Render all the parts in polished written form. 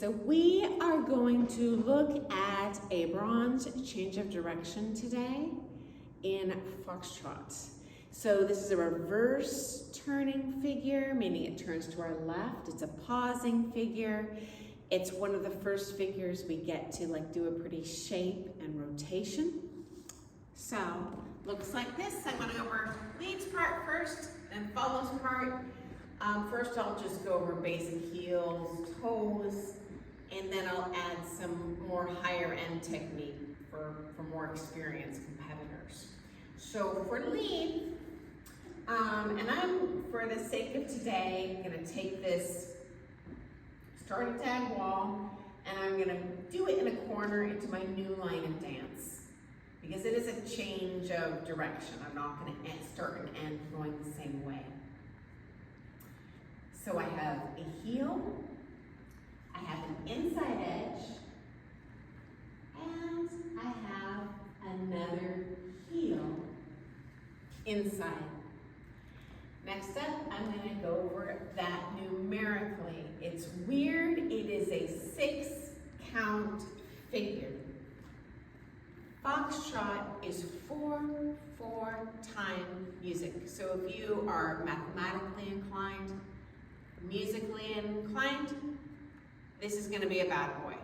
So we are going to look at a bronze change of direction today in Foxtrot. So this is a reverse turning figure, meaning it turns to our left. It's a pausing figure. It's one of the first figures we get to do a pretty shape and rotation. So looks like this. I'm going to go over leads part first and follows part. First I'll just go over basic heels, toes, and then I'll add some more higher end technique for more experienced competitors. So for lead, and I'm, for the sake of today, going to take this starting tag wall and I'm going to do it in a corner into my new line of dance. Because it is a change of direction. I'm not going to start and end going the same way. So I have a heel, I have an inside edge, and I have another heel inside. Next up, I'm going to go over that numerically. It's weird, it is a 6-count figure. Foxtrot is 4/4 time music. So if you are mathematically inclined, musically inclined, this is going to be a bad boy.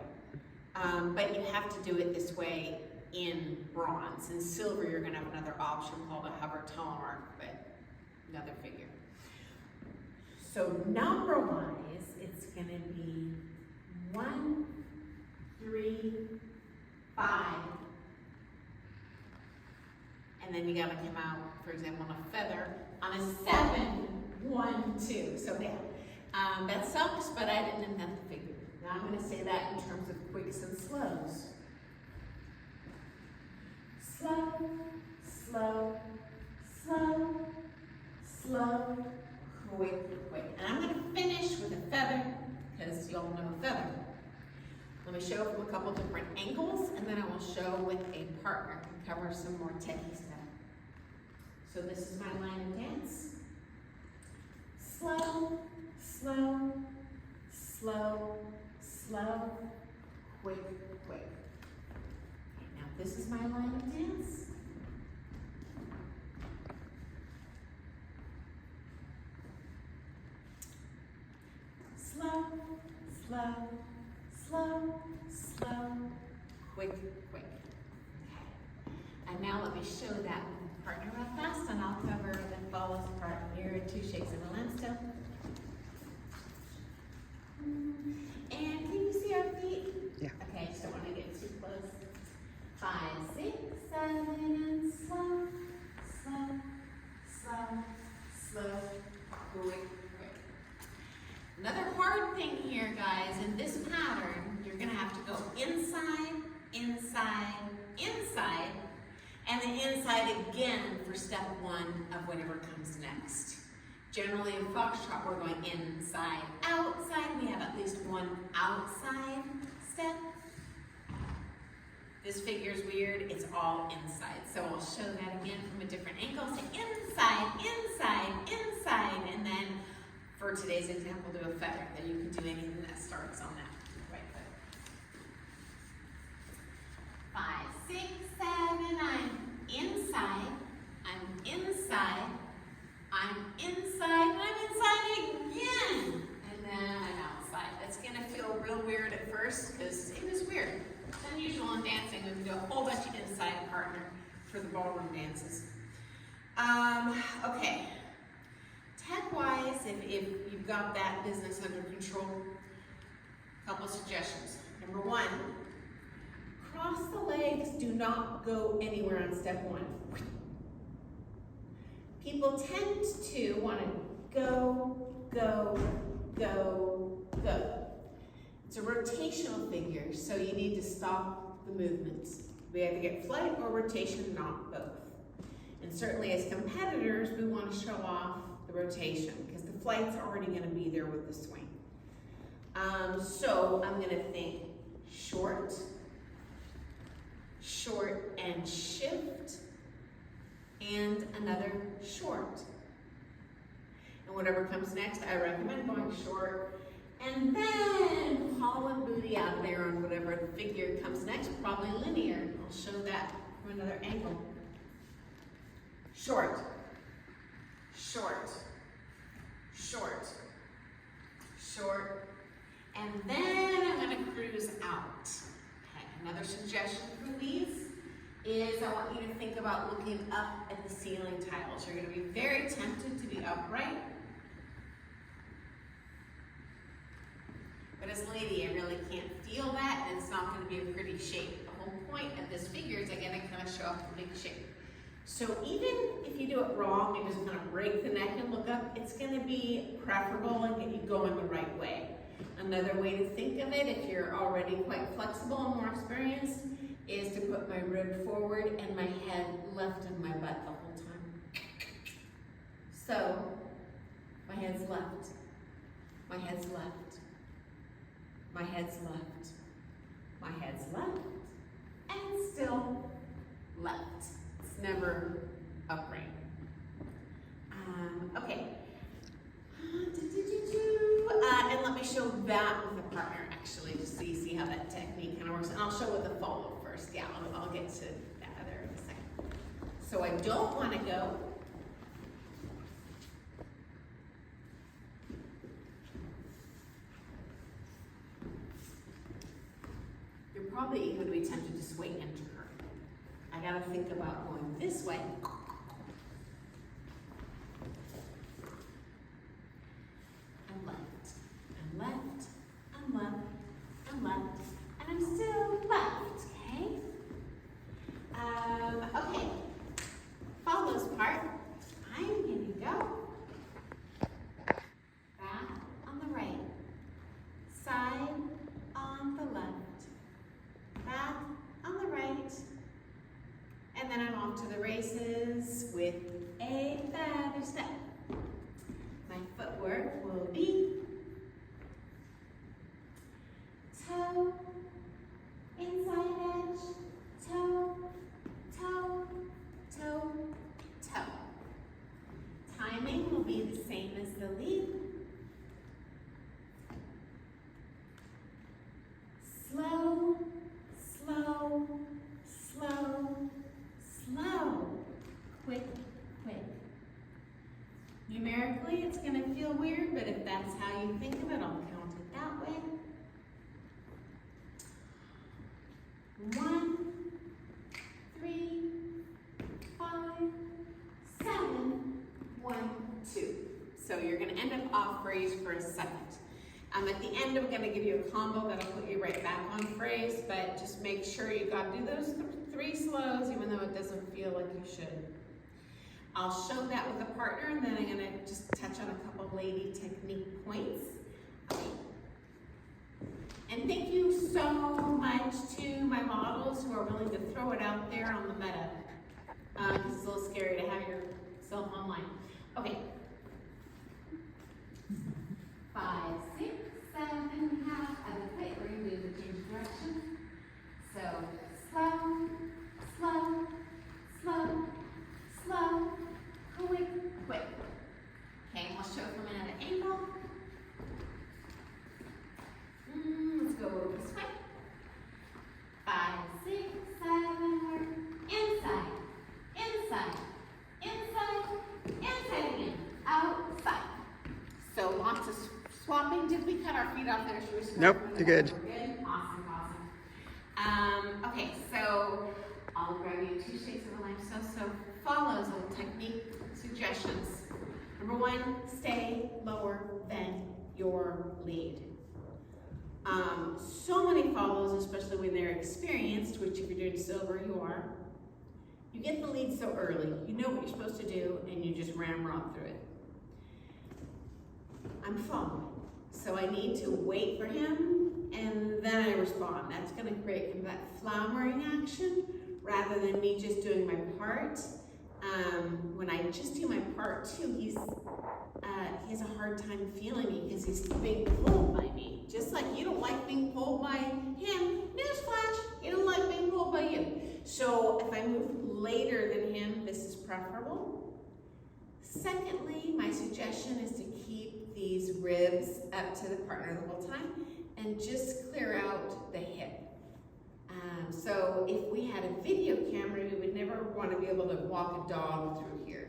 But you have to do it this way in bronze. In silver, you're going to have another option called a hover telemark, but another figure. So number-wise, it's going to be 1, 3, 5. And then you gotta come out, for example, on a feather, on a 7, 1, 2. So down. That sucks, but I didn't invent the figure. Now I'm gonna say that in terms of quicks and slows. Slow, slow, slow, slow, quick, quick. And I'm gonna finish with a feather, because you all know a feather. Let me show from a couple different angles, and then I will show with a partner to cover some more techie stuff. So this is my line of dance. Slow, slow, slow, slow, quick, quick. Okay, now this is my line of dance. Slow, slow, slow, slow, quick, quick. Okay. And now let me show that with a partner real fast, and I'll cover the follows part here, 2 shakes of a landstill. And can you see our feet? Yeah. Okay, just don't want to get too close. 5, 6, 7, and slow, slow, slow, slow, quick, quick. Another hard thing here, guys, in this pattern, you're going to have to go inside, inside, inside, and then inside again for step 1 of whatever comes next. Generally in Foxtrot, we're going inside, outside. We have at least one outside step. This figure's weird, it's all inside. So I'll show that again from a different angle. So inside, inside, inside, and then for today's example, do a feather. Then you can do anything that starts on that right foot. 5, 6, 7, I'm inside, I'm inside, I'm inside, and I'm inside again. And then I'm outside. That's gonna feel real weird at first because it is weird. It's unusual in dancing. We can do a whole bunch of inside partner for the ballroom dances. Okay. Tech-wise, if you've got that business under control, a couple suggestions. Number 1, cross the legs, do not go anywhere on step 1. People tend to want to go, go, go, go. It's a rotational figure, so you need to stop the movements. We either get flight or rotation, not both. And certainly as competitors, we want to show off the rotation because the flight's already going to be there with the swing. So I'm going to think short, short and shift, and another short. And whatever comes next, I recommend going short, and then Ballroom figure comes next, probably linear. I'll show that from another angle. Short, short, short, short, and then I'm going to cruise out. Okay, another suggestion for these is I want you to think about looking up at the ceiling tiles. You're going to be very tempted to be upright. But as a lady, I really can't feel that, and it's not going to be a pretty shape. The whole point of this figure is again to kind of show off the big shape. So even if you do it wrong and just kind of break the neck and look up, it's going to be preferable and get you going the right way. Another way to think of it, if you're already quite flexible and more experienced, is to put my rib forward and my head left of my butt the whole time. So my head's left, my head's left, my head's left, my head's left, and still left. It's never upright. Okay. And let me show that with a partner, actually, just so you see how that technique kind of works. And I'll show with the follow first. Yeah, I'll get to that other in a second. So I don't want to go. You're probably even going to be tempted to sway into her. I got to think about going this way. And left, and left, and left, and left, and I'm still left, okay? Okay, follows part, I'm going to go back on the right, side on the left, back on the right, and then I'm off to the races with a feather step. My footwork will be toe, inside edge, toe, toe, toe, toe. Timing will be the same as the lead. Slow, slow, slow, slow, quick, quick. Numerically, it's going to feel weird, but if that's how you think of it, I'll count it that way. 1, 3, 5, 7, 1, 2. So you're going to end up off phrase for a second. At the end, I'm going to give you a combo that'll put you right back on phrase, but just make sure you got to do those 3 slows, even though it doesn't feel like you should. I'll show that with a partner, and then I'm going to just touch on a couple lady technique points. Okay. And thank you so much to my models who are willing to throw it out there on the meta. It's a little scary to have yourself online. Okay. 5, 6, 7, half of the plate. We're going to do the change of direction. So slow, slow, slow, slow, quick, quick. Okay, I'll show it from another angle. Let's go this way. 5, 6, 7, work. Inside, inside, inside, inside again. Outside. So lots of swapping. Did we cut our feet off there? Nope, you're good. We're good? Awesome, awesome. Okay, so I'll grab you 2 shakes of the life. So follows on technique suggestions. Number 1, stay lower than your lead. So many follows, especially when they're experienced, which if you're doing silver, you are. You get the lead so early, you know what you're supposed to do, and you just ramrod through it. I'm following, so I need to wait for him, and then I respond. That's going to create kind of that flowering action, rather than me just doing my part. When I just do my part too, he has a hard time feeling me because he's being pulled by me. Just like you don't like being pulled by him, newsflash, you don't like being pulled by you. So if I move later than him, this is preferable. Secondly, my suggestion is to keep these ribs up to the partner the whole time and just clear out the hip. want to be able to walk a dog through here.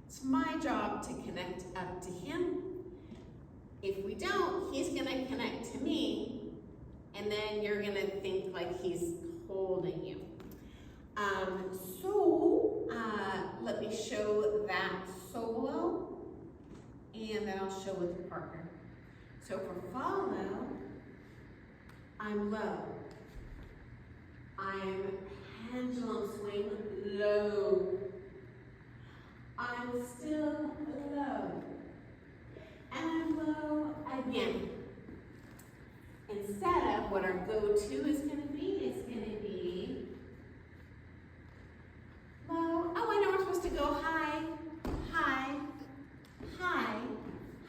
It's my job to connect up to him. If we don't, he's going to connect to me, and then you're going to think like he's holding you. Let me show that solo, and then I'll show with the partner. So for follow, I'm low. I'm pendulum swing low. I'm still low. And I'm low again. Instead of what our go-to is going to be, low. Oh, I know we're supposed to go high, high, high,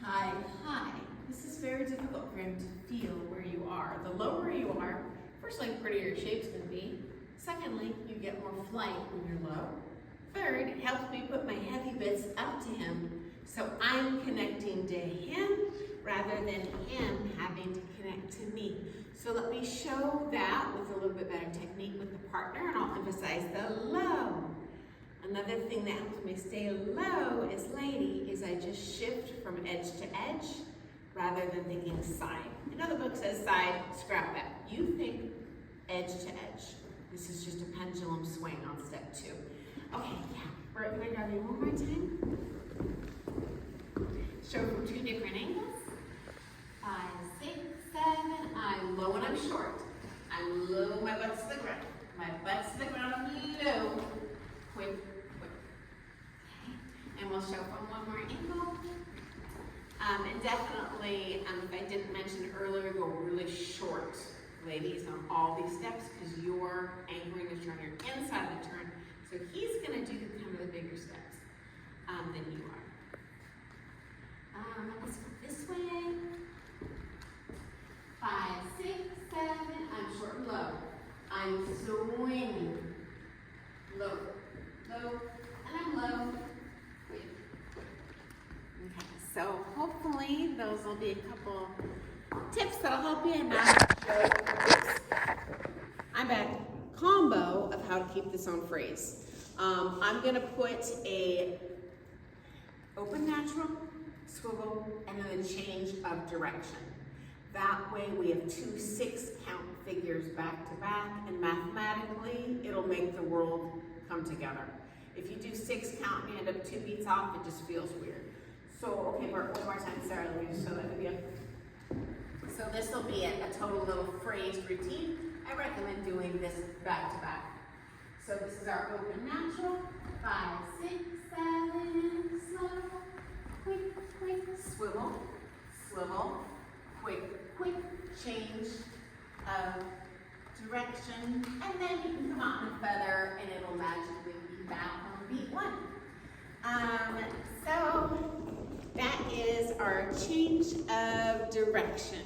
high, high. This is very difficult for him to feel where you are. The lower you are, firstly, prettier your shape's going to be. Secondly, you get more flight when you're low. Third, it helps me put my heavy bits up to him, so I'm connecting to him rather than him having to connect to me. So let me show that with a little bit better technique with the partner, and I'll emphasize the low. Another thing that helps me stay low as lady is I just shift from edge to edge rather than thinking side. I know the book says side, scrap that. You think edge to edge. This is just a pendulum swing on step 2. Okay, yeah, we're gonna grab you one more time. Show from 2 different angles. 5, 6, 7, I'm low and I'm short. I'm low, my butt's to the ground. My butt's to the ground, I'm low. Quick, quick. Okay, and we'll show from one more angle. And definitely, if I didn't mention earlier, go really short, ladies, on all these steps, because your anchoring is on your inside of the turn. So he's going to do kind of the bigger steps than you are. Let's go this way. 5, 6, 7. I'm short and low. I'm swinging. Low, low, and I'm low. Okay, so hopefully those will be a couple tips that'll help you. And now I'm back. Combo of how to keep this on phrase. I'm going to put a open natural, swivel, and then a change of direction. That way we have 2 6-count figures back to back, and mathematically it'll make the world come together. If you do 6 count and you end up 2 beats off, it just feels weird. So, okay, Bert, one more time. Sarah, let me just show that video. So this will be a total little phrased routine. I recommend doing this back to back. So this is our open natural. 5, 6, 7, slow, quick, quick, swivel, swivel, quick, quick, change of direction, and then you can come out in a feather and it'll magically be back on beat 1. So that is our change of direction.